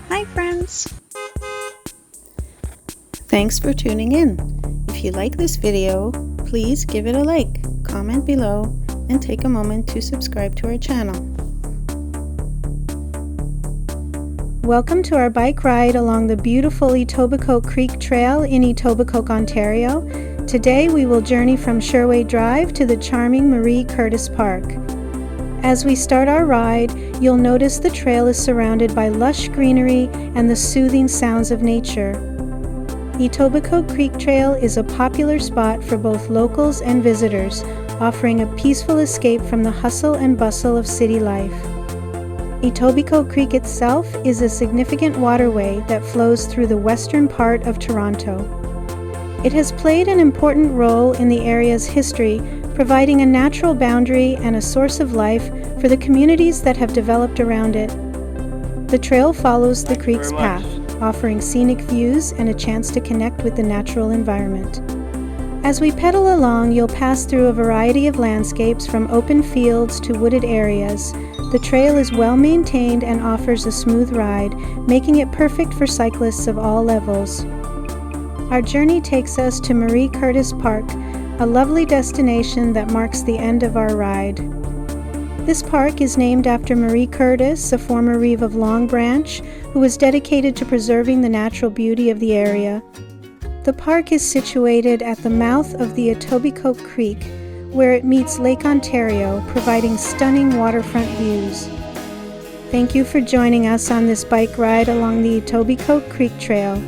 Hi friends! Thanks for tuning in. If you like this video, please give it a like, comment below, and take a moment to subscribe to our channel. Welcome to our bike ride along the beautiful Etobicoke Creek Trail in Etobicoke, Ontario. Today we will journey from Sherway Drive to the charming Marie Curtis Park. As we start our ride, you'll notice the trail is surrounded by lush greenery and the soothing sounds of nature. Etobicoke Creek Trail is a popular spot for both locals and visitors, offering a peaceful escape from the hustle and bustle of city life. Etobicoke Creek itself is a significant waterway that flows through the western part of Toronto. It has played an important role in the area's history, providing a natural boundary and a source of life for the communities that have developed around it. The trail follows the creek's path, offering scenic views and a chance to connect with the natural environment. As we pedal along, you'll pass through a variety of landscapes from open fields to wooded areas. The trail is well maintained and offers a smooth ride, making it perfect for cyclists of all levels. Our journey takes us to Marie Curtis Park, a lovely destination that marks the end of our ride. This park is named after Marie Curtis, a former reeve of Long Branch, who was dedicated to preserving the natural beauty of the area. The park is situated at the mouth of the Etobicoke Creek, where it meets Lake Ontario, providing stunning waterfront views. Thank you for joining us on this bike ride along the Etobicoke Creek Trail.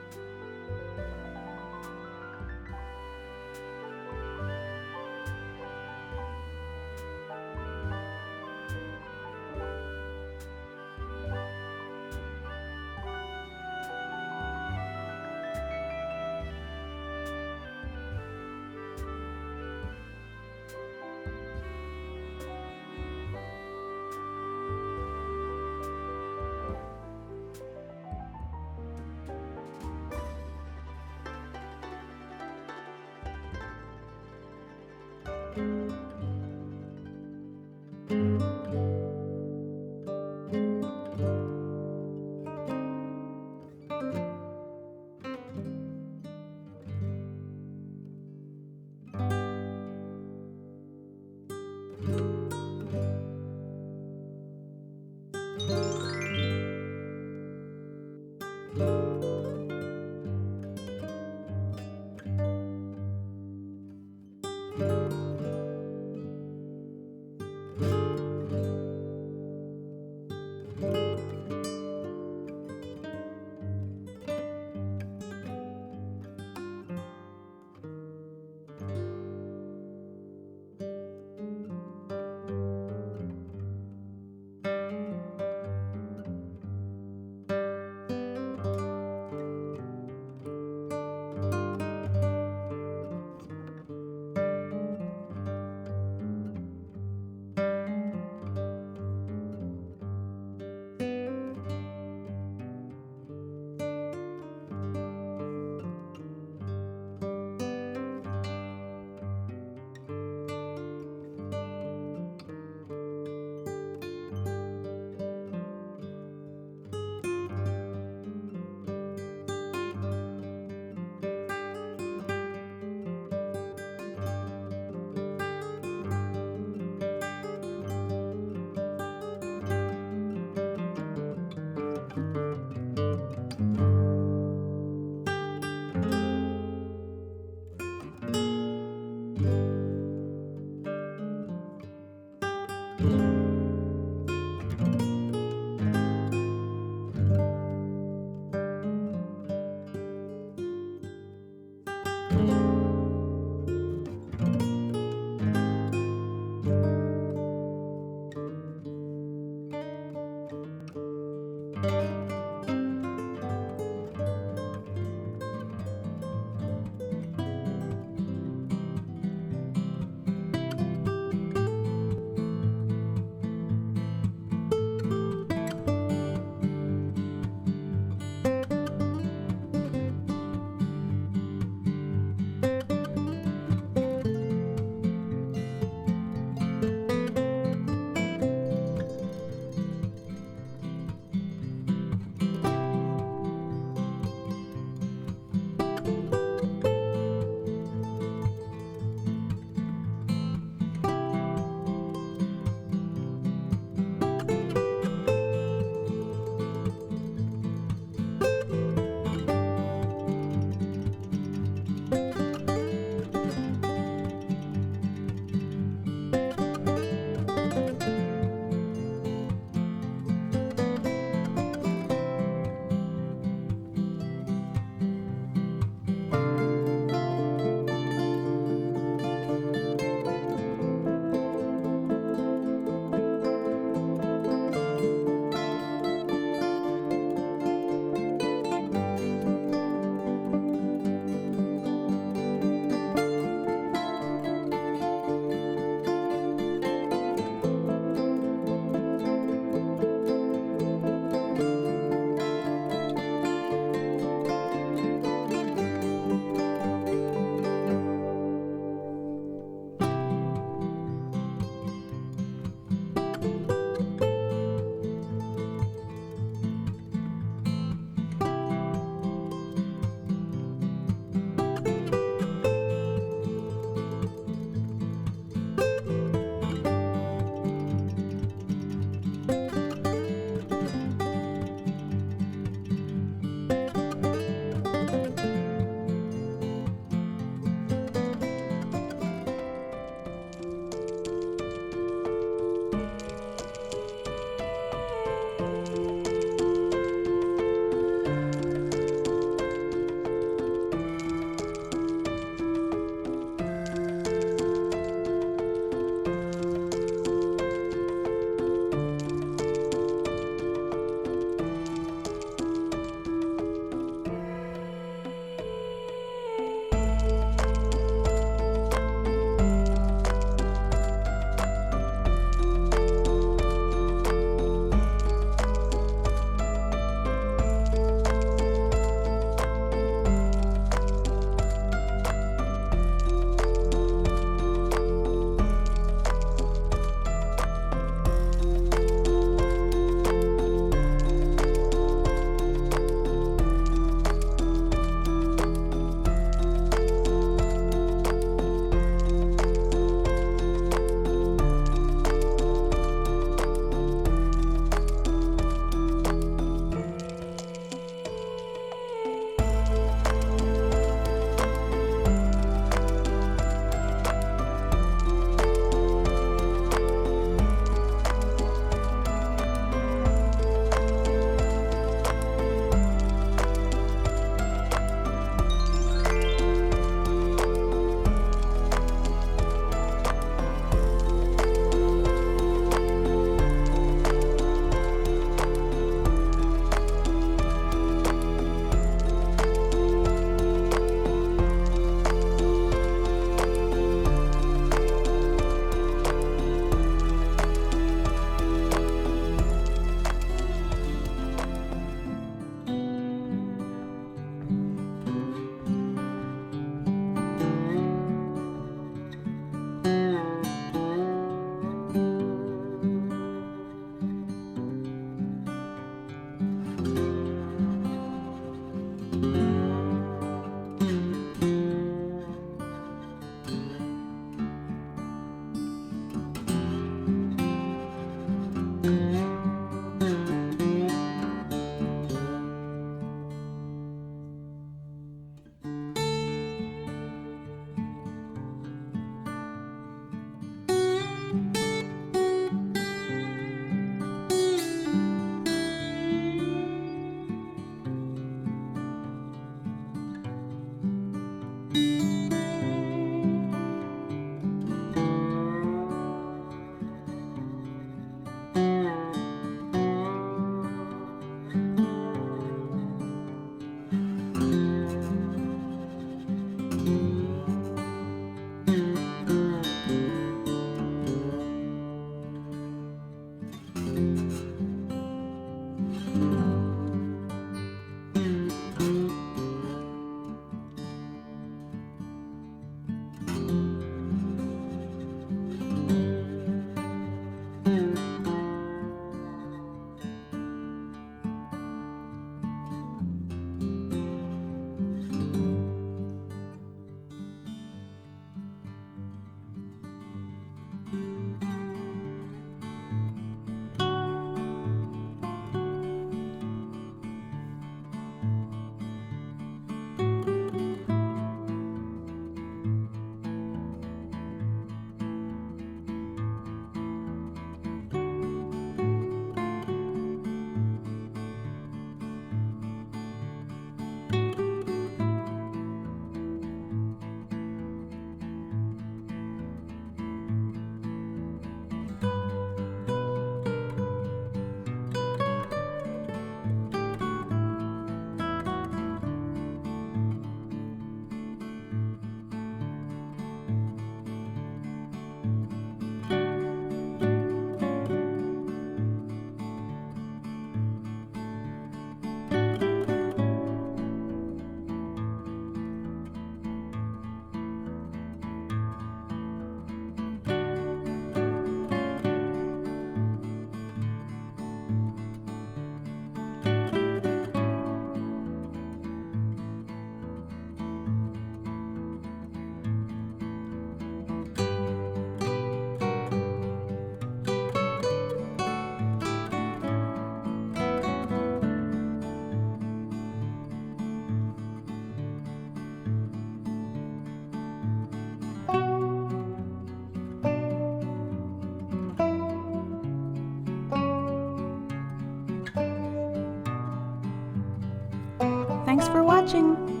Thanks for watching!